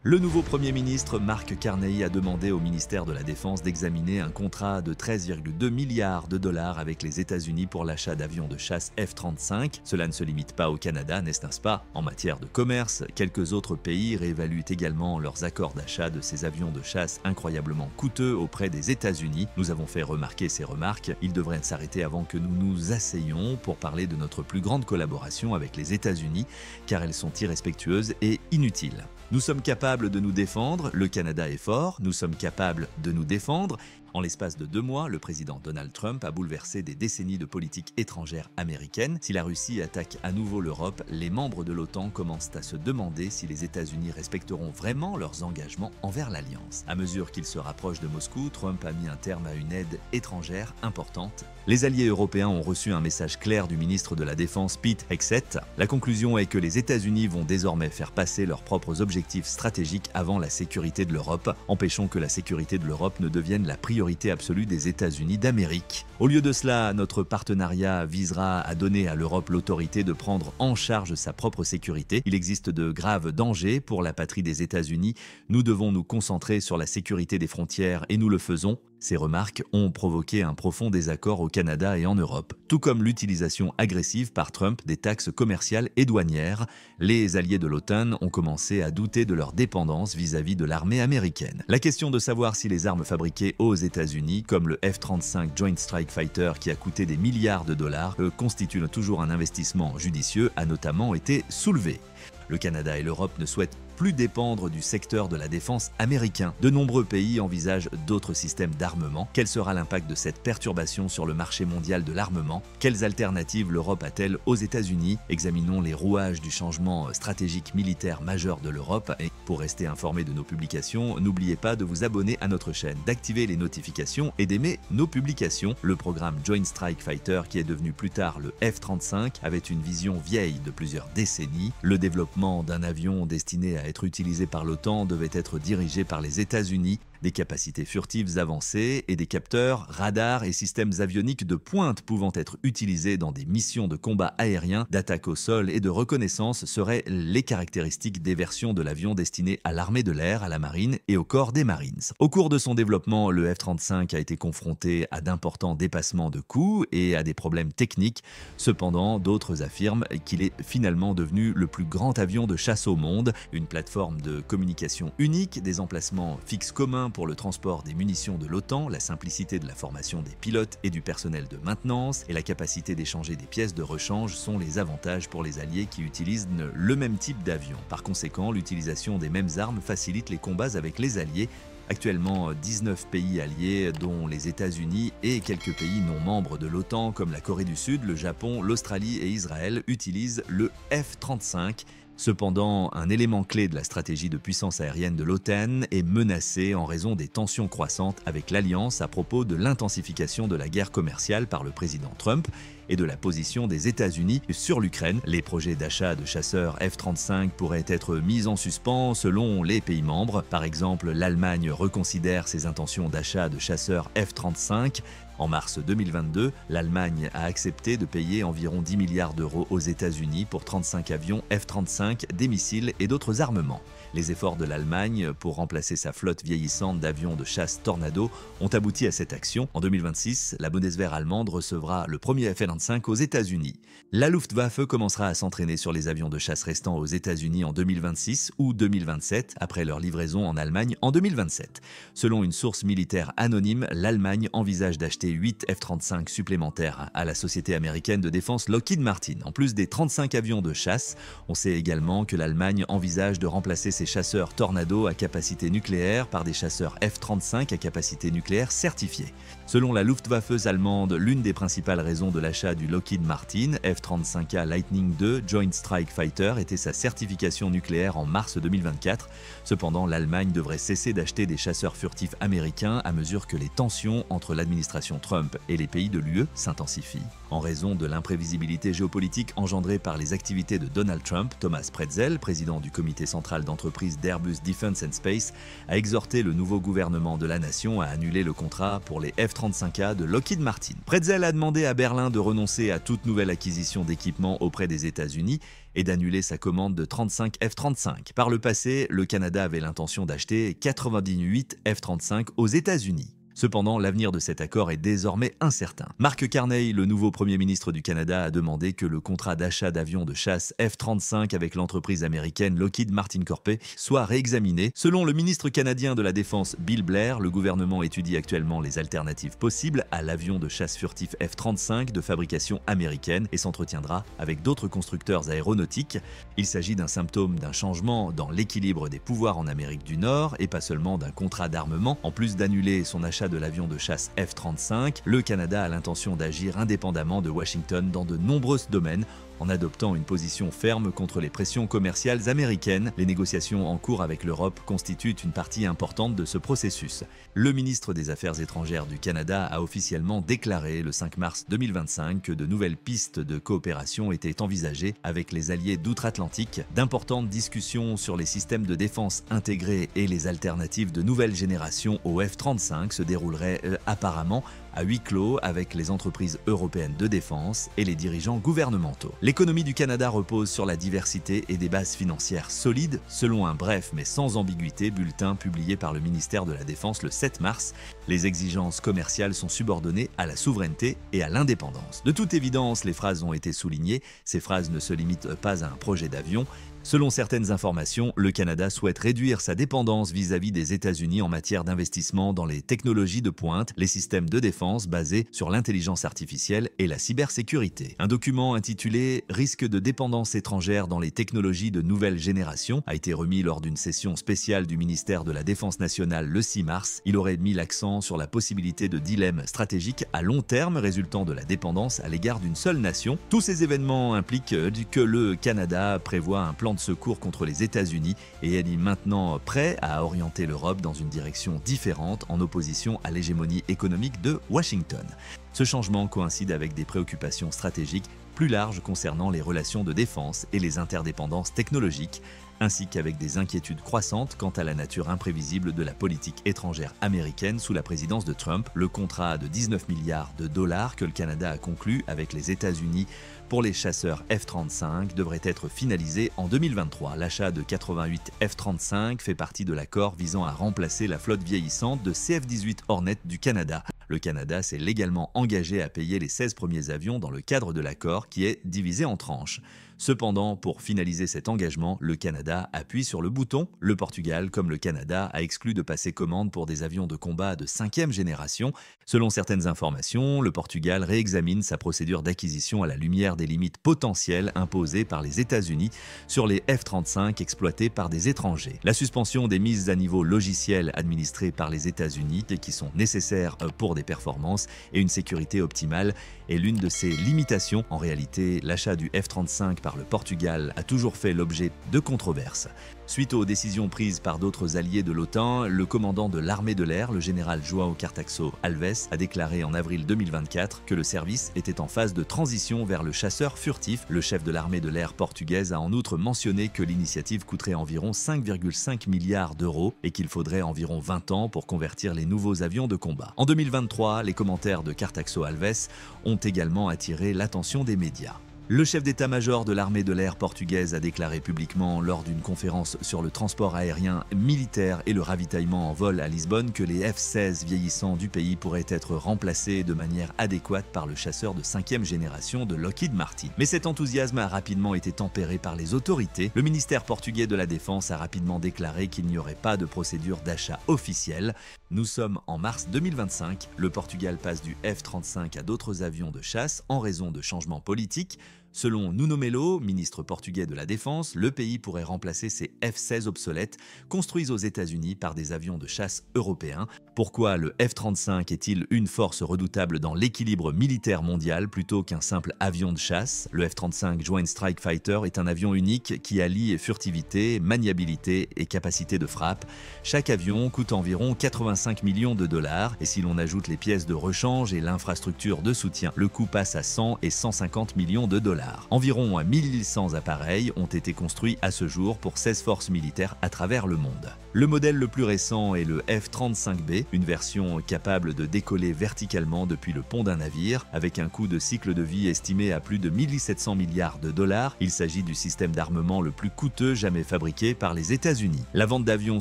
Le nouveau Premier ministre Mark Carney a demandé au ministère de la Défense d'examiner un contrat de 13,2 milliards de dollars avec les États-Unis pour l'achat d'avions de chasse F-35. Cela ne se limite pas au Canada, n'est-ce pas? En matière de commerce, quelques autres pays réévaluent également leurs accords d'achat de ces avions de chasse incroyablement coûteux auprès des États-Unis. Nous avons fait remarquer ces remarques. Il devrait s'arrêter avant que nous nous asseyions pour parler de notre plus grande collaboration avec les États-Unis, car elles sont irrespectueuses et inutiles. Nous sommes capables de nous défendre, le Canada est fort, nous sommes capables de nous défendre. En l'espace de 2 mois, le président Donald Trump a bouleversé des décennies de politique étrangère américaine. Si la Russie attaque à nouveau l'Europe, les membres de l'OTAN commencent à se demander si les États-Unis respecteront vraiment leurs engagements envers l'Alliance. À mesure qu'ils se rapprochent de Moscou, Trump a mis un terme à une aide étrangère importante. Les alliés européens ont reçu un message clair du ministre de la Défense Pete Hegseth. La conclusion est que les États-Unis vont désormais faire passer leurs propres objectifs stratégiques avant la sécurité de l'Europe. Empêchons que la sécurité de l'Europe ne devienne la priorité absolue des États-Unis d'Amérique. Au lieu de cela, notre partenariat visera à donner à l'Europe l'autorité de prendre en charge sa propre sécurité. Il existe de graves dangers pour la patrie des États-Unis. Nous devons nous concentrer sur la sécurité des frontières et nous le faisons. Ces remarques ont provoqué un profond désaccord au Canada et en Europe, tout comme l'utilisation agressive par Trump des taxes commerciales et douanières. Les alliés de l'OTAN ont commencé à douter de leur dépendance vis-à-vis de l'armée américaine. La question de savoir si les armes fabriquées aux États-Unis, comme le F-35 Joint Strike Fighter qui a coûté des milliards de dollars, constituent toujours un investissement judicieux, a notamment été soulevée. Le Canada et l'Europe ne souhaitent plus dépendre du secteur de la défense américain. De nombreux pays envisagent d'autres systèmes d'armement. Quel sera l'impact de cette perturbation sur le marché mondial de l'armement? Quelles alternatives l'Europe a-t-elle aux États-Unis? Examinons les rouages du changement stratégique militaire majeur de l'Europe. Et pour rester informé de nos publications, n'oubliez pas de vous abonner à notre chaîne, d'activer les notifications et d'aimer nos publications. Le programme Joint Strike Fighter, qui est devenu plus tard le F-35, avait une vision vieille de plusieurs décennies. Le développement d'un avion destiné à être utilisé par l'OTAN devait être dirigé par les États-Unis. Des capacités furtives avancées et des capteurs, radars et systèmes avioniques de pointe pouvant être utilisés dans des missions de combat aérien, d'attaque au sol et de reconnaissance seraient les caractéristiques des versions de l'avion destinées à l'armée de l'air, à la marine et au corps des Marines. Au cours de son développement, le F-35 a été confronté à d'importants dépassements de coûts et à des problèmes techniques. Cependant, d'autres affirment qu'il est finalement devenu le plus grand avion de chasse au monde, une plateforme de communication unique, des emplacements fixes communs pour le transport des munitions de l'OTAN, la simplicité de la formation des pilotes et du personnel de maintenance et la capacité d'échanger des pièces de rechange sont les avantages pour les alliés qui utilisent le même type d'avion. Par conséquent, l'utilisation des mêmes armes facilite les combats avec les alliés. Actuellement, 19 pays alliés, dont les États-Unis et quelques pays non membres de l'OTAN comme la Corée du Sud, le Japon, l'Australie et Israël, utilisent le F-35. Cependant, un élément clé de la stratégie de puissance aérienne de l'OTAN est menacé en raison des tensions croissantes avec l'Alliance à propos de l'intensification de la guerre commerciale par le président Trump et de la position des États-Unis sur l'Ukraine. Les projets d'achat de chasseurs F-35 pourraient être mis en suspens selon les pays membres. Par exemple, l'Allemagne reconsidère ses intentions d'achat de chasseurs F-35. En mars 2022, l'Allemagne a accepté de payer environ 10 milliards d'euros aux États-Unis pour 35 avions F-35, des missiles et d'autres armements. Les efforts de l'Allemagne pour remplacer sa flotte vieillissante d'avions de chasse Tornado ont abouti à cette action. En 2026, la Bundeswehr allemande recevra le premier F-25 aux États-Unis. La Luftwaffe commencera à s'entraîner sur les avions de chasse restants aux États-Unis en 2026 ou 2027, après leur livraison en Allemagne en 2027. Selon une source militaire anonyme, l'Allemagne envisage d'acheter 8 F-35 supplémentaires à la société américaine de défense Lockheed Martin. En plus des 35 avions de chasse, on sait également que l'Allemagne envisage de remplacer ses chasseurs Tornado à capacité nucléaire par des chasseurs F-35 à capacité nucléaire certifiés. Selon la Luftwaffe allemande, l'une des principales raisons de l'achat du Lockheed Martin F-35A Lightning II Joint Strike Fighter était sa certification nucléaire en mars 2024. Cependant, l'Allemagne devrait cesser d'acheter des chasseurs furtifs américains à mesure que les tensions entre l'administration Trump et les pays de l'UE s'intensifient. En raison de l'imprévisibilité géopolitique engendrée par les activités de Donald Trump, Thomas Pretzel, président du comité central d'entreprise l'entreprise d'Airbus Defence and Space, a exhorté le nouveau gouvernement de la nation à annuler le contrat pour les F-35A de Lockheed Martin. Pretzel a demandé à Berlin de renoncer à toute nouvelle acquisition d'équipements auprès des États-Unis et d'annuler sa commande de 35 F-35. Par le passé, le Canada avait l'intention d'acheter 98 F-35 aux États-Unis. Cependant, l'avenir de cet accord est désormais incertain. Mark Carney, le nouveau Premier ministre du Canada, a demandé que le contrat d'achat d'avions de chasse F-35 avec l'entreprise américaine Lockheed Martin Corp soit réexaminé. Selon le ministre canadien de la Défense Bill Blair, le gouvernement étudie actuellement les alternatives possibles à l'avion de chasse furtif F-35 de fabrication américaine et s'entretiendra avec d'autres constructeurs aéronautiques. Il s'agit d'un symptôme d'un changement dans l'équilibre des pouvoirs en Amérique du Nord et pas seulement d'un contrat d'armement. En plus d'annuler son achat de l'avion de chasse F-35, le Canada a l'intention d'agir indépendamment de Washington dans de nombreux domaines en adoptant une position ferme contre les pressions commerciales américaines. Les négociations en cours avec l'Europe constituent une partie importante de ce processus. Le ministre des Affaires étrangères du Canada a officiellement déclaré le 5 mars 2025 que de nouvelles pistes de coopération étaient envisagées avec les alliés d'outre-Atlantique. D'importantes discussions sur les systèmes de défense intégrés et les alternatives de nouvelle génération au F-35 se dérouleraient apparemment à huis clos avec les entreprises européennes de défense et les dirigeants gouvernementaux. L'économie du Canada repose sur la diversité et des bases financières solides, selon un bref mais sans ambiguïté bulletin publié par le ministère de la Défense le 7 mars. Les exigences commerciales sont subordonnées à la souveraineté et à l'indépendance. De toute évidence, les phrases ont été soulignées. Ces phrases ne se limitent pas à un projet d'avion. Selon certaines informations, le Canada souhaite réduire sa dépendance vis-à-vis des États-Unis en matière d'investissement dans les technologies de pointe, les systèmes de défense basés sur l'intelligence artificielle et la cybersécurité. Un document intitulé « Risque de dépendance étrangère dans les technologies de nouvelle génération » a été remis lors d'une session spéciale du ministère de la Défense nationale le 6 mars. Il aurait mis l'accent sur la possibilité de dilemmes stratégiques à long terme résultant de la dépendance à l'égard d'une seule nation. Tous ces événements impliquent que le Canada prévoit un plan de secours contre les États-Unis et est maintenant prêt à orienter l'Europe dans une direction différente en opposition à l'hégémonie économique de Washington. Ce changement coïncide avec des préoccupations stratégiques plus larges concernant les relations de défense et les interdépendances technologiques, ainsi qu'avec des inquiétudes croissantes quant à la nature imprévisible de la politique étrangère américaine sous la présidence de Trump. Le contrat de 19 milliards de dollars que le Canada a conclu avec les États-Unis pour les chasseurs F-35 devrait être finalisé en 2023. L'achat de 88 F-35 fait partie de l'accord visant à remplacer la flotte vieillissante de CF-18 Hornet du Canada. Le Canada s'est légalement engagé à payer les 16 premiers avions dans le cadre de l'accord qui est divisé en tranches. Cependant, pour finaliser cet engagement, le Canada appuie sur le bouton. Le Portugal, comme le Canada, a exclu de passer commande pour des avions de combat de 5e génération. Selon certaines informations, le Portugal réexamine sa procédure d'acquisition à la lumière des limites potentielles imposées par les États-Unis sur les F-35 exploités par des étrangers. La suspension des mises à niveau logicielles administrées par les États-Unis, qui sont nécessaires pour des performances et une sécurité optimale, est l'une de ces limitations. En réalité, l'achat du F-35 par le Portugal a toujours fait l'objet de controverses. Suite aux décisions prises par d'autres alliés de l'OTAN, le commandant de l'armée de l'air, le général João Cartaxo Alves, a déclaré en avril 2024 que le service était en phase de transition vers le chasseur furtif. Le chef de l'armée de l'air portugaise a en outre mentionné que l'initiative coûterait environ 5,5 milliards d'euros et qu'il faudrait environ 20 ans pour convertir les nouveaux avions de combat. En 2023, les commentaires de Cartaxo Alves ont également attiré l'attention des médias. Le chef d'état-major de l'armée de l'air portugaise a déclaré publiquement lors d'une conférence sur le transport aérien militaire et le ravitaillement en vol à Lisbonne que les F-16 vieillissants du pays pourraient être remplacés de manière adéquate par le chasseur de 5e génération de Lockheed Martin. Mais cet enthousiasme a rapidement été tempéré par les autorités. Le ministère portugais de la Défense a rapidement déclaré qu'il n'y aurait pas de procédure d'achat officielle. Nous sommes en mars 2025. Le Portugal passe du F-35 à d'autres avions de chasse en raison de changements politiques. Selon Nuno Melo, ministre portugais de la Défense, le pays pourrait remplacer ses F-16 obsolètes construits aux États-Unis par des avions de chasse européens. Pourquoi le F-35 est-il une force redoutable dans l'équilibre militaire mondial plutôt qu'un simple avion de chasse? Le F-35 Joint Strike Fighter est un avion unique qui allie furtivité, maniabilité et capacité de frappe. Chaque avion coûte environ 85 millions de dollars et si l'on ajoute les pièces de rechange et l'infrastructure de soutien, le coût passe à 100 et 150 millions de dollars. $. Environ 1100 appareils ont été construits à ce jour pour 16 forces militaires à travers le monde. Le modèle le plus récent est le F-35B, une version capable de décoller verticalement depuis le pont d'un navire. Avec un coût de cycle de vie estimé à plus de 1700 milliards de dollars, il s'agit du système d'armement le plus coûteux jamais fabriqué par les États-Unis. La vente d'avions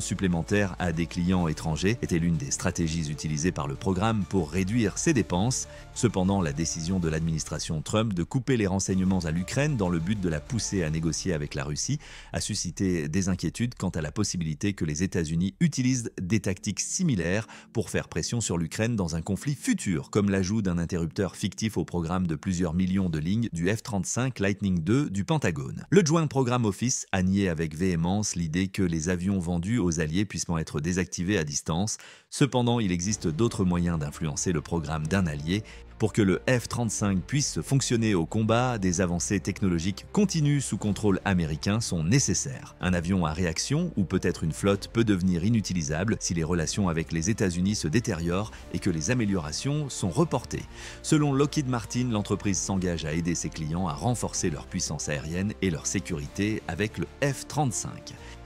supplémentaires à des clients étrangers était l'une des stratégies utilisées par le programme pour réduire ses dépenses. Cependant, la décision de l'administration Trump de couper les renseignements à l'Ukraine dans le but de la pousser à négocier avec la Russie a suscité des inquiétudes quant à la possibilité que les États-Unis utilisent des tactiques similaires pour faire pression sur l'Ukraine dans un conflit futur, comme l'ajout d'un interrupteur fictif au programme de plusieurs millions de lignes du F-35 Lightning II du Pentagone. Le Joint Program Office a nié avec véhémence l'idée que les avions vendus aux Alliés puissent être désactivés à distance. Cependant, il existe d'autres moyens d'influencer le programme d'un allié. Pour que le F-35 puisse fonctionner au combat, des avancées technologiques continues sous contrôle américain sont nécessaires. Un avion à réaction ou peut-être une flotte peut devenir inutilisable si les relations avec les États-Unis se détériorent et que les améliorations sont reportées. Selon Lockheed Martin, l'entreprise s'engage à aider ses clients à renforcer leur puissance aérienne et leur sécurité avec le F-35.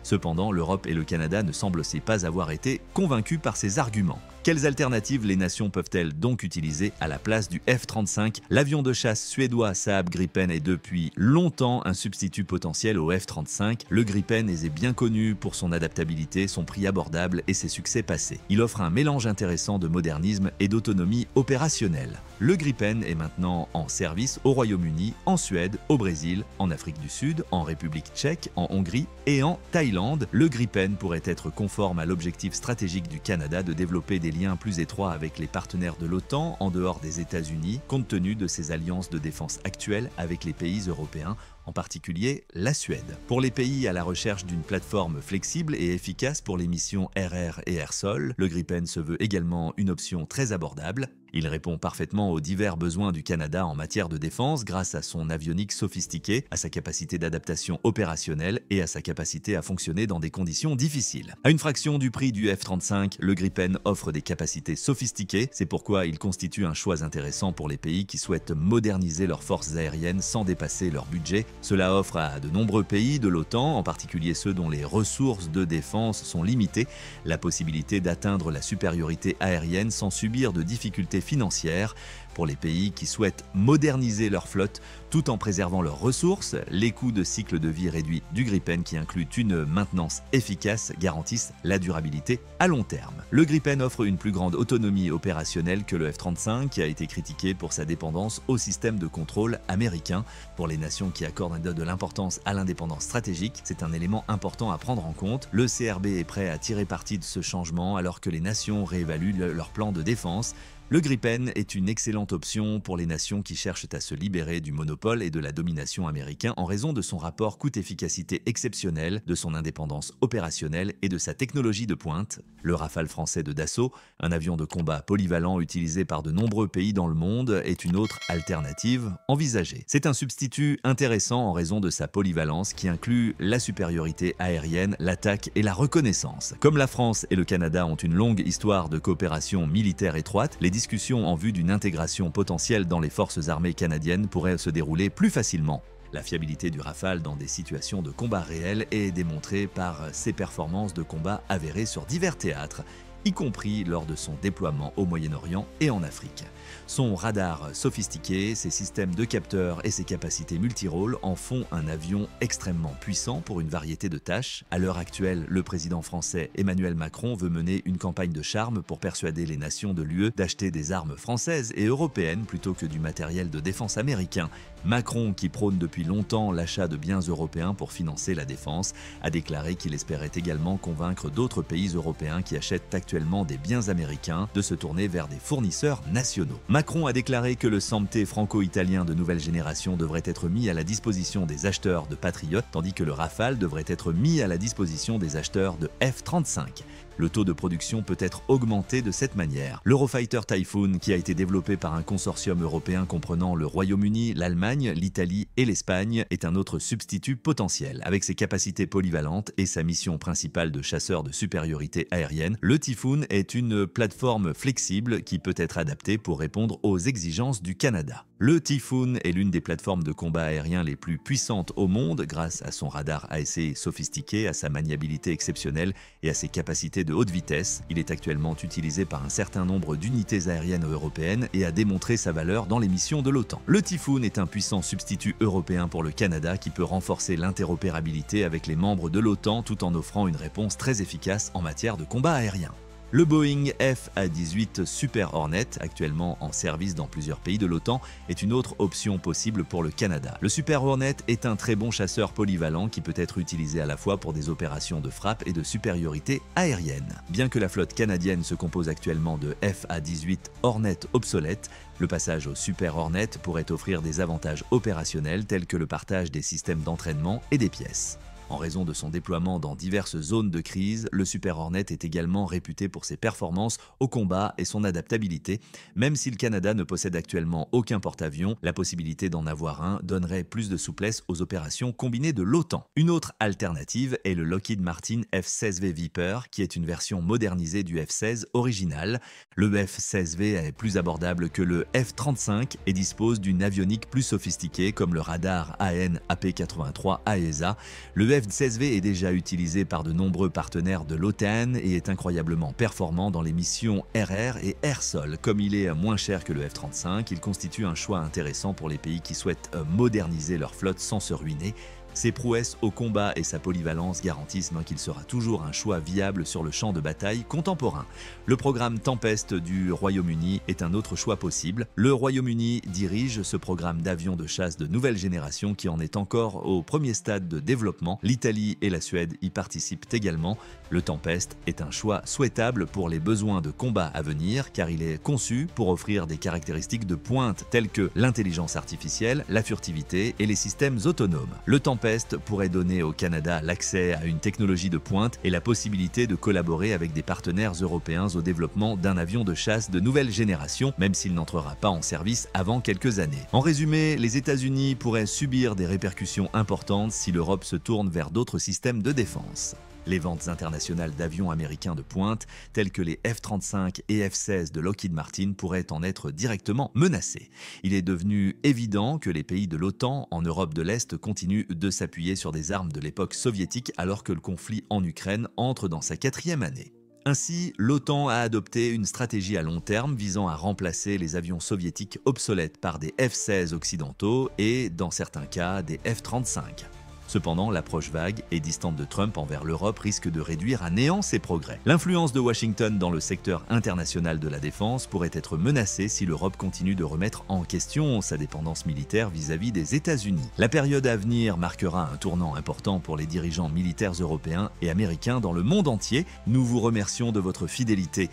Cependant, l'Europe et le Canada ne semblent aussi pas avoir été convaincus par ces arguments. Quelles alternatives les nations peuvent-elles donc utiliser à la place du F-35 ? L'avion de chasse suédois Saab Gripen est depuis longtemps un substitut potentiel au F-35. Le Gripen est bien connu pour son adaptabilité, son prix abordable et ses succès passés. Il offre un mélange intéressant de modernisme et d'autonomie opérationnelle. Le Gripen est maintenant en service au Royaume-Uni, en Suède, au Brésil, en Afrique du Sud, en République tchèque, en Hongrie et en Thaïlande. Le Gripen pourrait être conforme à l'objectif stratégique du Canada de développer des liens plus étroits avec les partenaires de l'OTAN en dehors des États-Unis, compte tenu de ses alliances de défense actuelles avec les pays européens, en particulier la Suède. Pour les pays à la recherche d'une plateforme flexible et efficace pour les missions RR et Air-Sol, le Gripen se veut également une option très abordable. Il répond parfaitement aux divers besoins du Canada en matière de défense grâce à son avionique sophistiquée, à sa capacité d'adaptation opérationnelle et à sa capacité à fonctionner dans des conditions difficiles. À une fraction du prix du F-35, le Gripen offre des capacités sophistiquées, c'est pourquoi il constitue un choix intéressant pour les pays qui souhaitent moderniser leurs forces aériennes sans dépasser leur budget. Cela offre à de nombreux pays de l'OTAN, en particulier ceux dont les ressources de défense sont limitées, la possibilité d'atteindre la supériorité aérienne sans subir de difficultés financières. Pour les pays qui souhaitent moderniser leur flotte tout en préservant leurs ressources, les coûts de cycle de vie réduit du Gripen qui incluent une maintenance efficace garantissent la durabilité à long terme. Le Gripen offre une plus grande autonomie opérationnelle que le F-35 qui a été critiqué pour sa dépendance au système de contrôle américain. Pour les nations qui accordent de l'importance à l'indépendance stratégique, c'est un élément important à prendre en compte. Le CRB est prêt à tirer parti de ce changement alors que les nations réévaluent leur plan de défense. Le Gripen est une excellente option pour les nations qui cherchent à se libérer du monopole et de la domination américain en raison de son rapport coût-efficacité exceptionnel, de son indépendance opérationnelle et de sa technologie de pointe. Le Rafale français de Dassault, un avion de combat polyvalent utilisé par de nombreux pays dans le monde, est une autre alternative envisagée. C'est un substitut intéressant en raison de sa polyvalence qui inclut la supériorité aérienne, l'attaque et la reconnaissance. Comme la France et le Canada ont une longue histoire de coopération militaire étroite, les discussions en vue d'une intégration potentielle dans les forces armées canadiennes pourraient se dérouler plus facilement. La fiabilité du Rafale dans des situations de combat réels est démontrée par ses performances de combat avérées sur divers théâtres, y compris lors de son déploiement au Moyen-Orient et en Afrique. Son radar sophistiqué, ses systèmes de capteurs et ses capacités multirôles en font un avion extrêmement puissant pour une variété de tâches. À l'heure actuelle, le président français Emmanuel Macron veut mener une campagne de charme pour persuader les nations de l'UE d'acheter des armes françaises et européennes plutôt que du matériel de défense américain. Macron, qui prône depuis longtemps l'achat de biens européens pour financer la défense, a déclaré qu'il espérait également convaincre d'autres pays européens qui achètent actuellement des biens américains de se tourner vers des fournisseurs nationaux. Macron a déclaré que le SAMP-T franco-italien de nouvelle génération devrait être mis à la disposition des acheteurs de Patriot, tandis que le Rafale devrait être mis à la disposition des acheteurs de F-35. Le taux de production peut être augmenté de cette manière. L'Eurofighter Typhoon, qui a été développé par un consortium européen comprenant le Royaume-Uni, l'Allemagne, l'Italie et l'Espagne, est un autre substitut potentiel. Avec ses capacités polyvalentes et sa mission principale de chasseur de supériorité aérienne, le Typhoon est une plateforme flexible qui peut être adaptée pour répondre aux exigences du Canada. Le Typhoon est l'une des plateformes de combat aérien les plus puissantes au monde grâce à son radar AESA sophistiqué, à sa maniabilité exceptionnelle et à ses capacités de haute vitesse. Il est actuellement utilisé par un certain nombre d'unités aériennes européennes et a démontré sa valeur dans les missions de l'OTAN. Le Typhoon est un puissant substitut européen pour le Canada qui peut renforcer l'interopérabilité avec les membres de l'OTAN tout en offrant une réponse très efficace en matière de combat aérien. Le Boeing FA-18 Super Hornet, actuellement en service dans plusieurs pays de l'OTAN, est une autre option possible pour le Canada. Le Super Hornet est un très bon chasseur polyvalent qui peut être utilisé à la fois pour des opérations de frappe et de supériorité aérienne. Bien que la flotte canadienne se compose actuellement de FA-18 Hornet obsolètes, le passage au Super Hornet pourrait offrir des avantages opérationnels tels que le partage des systèmes d'entraînement et des pièces. En raison de son déploiement dans diverses zones de crise, le Super Hornet est également réputé pour ses performances au combat et son adaptabilité. Même si le Canada ne possède actuellement aucun porte-avions, la possibilité d'en avoir un donnerait plus de souplesse aux opérations combinées de l'OTAN. Une autre alternative est le Lockheed Martin F-16V Viper, qui est une version modernisée du F-16 original. Le F-16V est plus abordable que le F-35 et dispose d'une avionique plus sophistiquée comme le radar AN/AP83 AESA. Le F-16V est déjà utilisé par de nombreux partenaires de l'OTAN et est incroyablement performant dans les missions RR et Air-Sol. Comme il est moins cher que le F-35, il constitue un choix intéressant pour les pays qui souhaitent moderniser leur flotte sans se ruiner. Ses prouesses au combat et sa polyvalence garantissent qu'il sera toujours un choix viable sur le champ de bataille contemporain. Le programme Tempest du Royaume-Uni est un autre choix possible. Le Royaume-Uni dirige ce programme d'avions de chasse de nouvelle génération qui en est encore au premier stade de développement. L'Italie et la Suède y participent également. Le Tempest est un choix souhaitable pour les besoins de combat à venir car il est conçu pour offrir des caractéristiques de pointe telles que l'intelligence artificielle, la furtivité et les systèmes autonomes. Le Tempest pourrait donner au Canada l'accès à une technologie de pointe et la possibilité de collaborer avec des partenaires européens au développement d'un avion de chasse de nouvelle génération, même s'il n'entrera pas en service avant quelques années. En résumé, les États-Unis pourraient subir des répercussions importantes si l'Europe se tourne vers d'autres systèmes de défense. Les ventes internationales d'avions américains de pointe, tels que les F-35 et F-16 de Lockheed Martin, pourraient en être directement menacées. Il est devenu évident que les pays de l'OTAN en Europe de l'Est continuent de s'appuyer sur des armes de l'époque soviétique alors que le conflit en Ukraine entre dans sa 4e année. Ainsi, l'OTAN a adopté une stratégie à long terme visant à remplacer les avions soviétiques obsolètes par des F-16 occidentaux et, dans certains cas, des F-35. Cependant, l'approche vague et distante de Trump envers l'Europe risque de réduire à néant ses progrès. L'influence de Washington dans le secteur international de la défense pourrait être menacée si l'Europe continue de remettre en question sa dépendance militaire vis-à-vis des États-Unis. La période à venir marquera un tournant important pour les dirigeants militaires européens et américains dans le monde entier. Nous vous remercions de votre fidélité.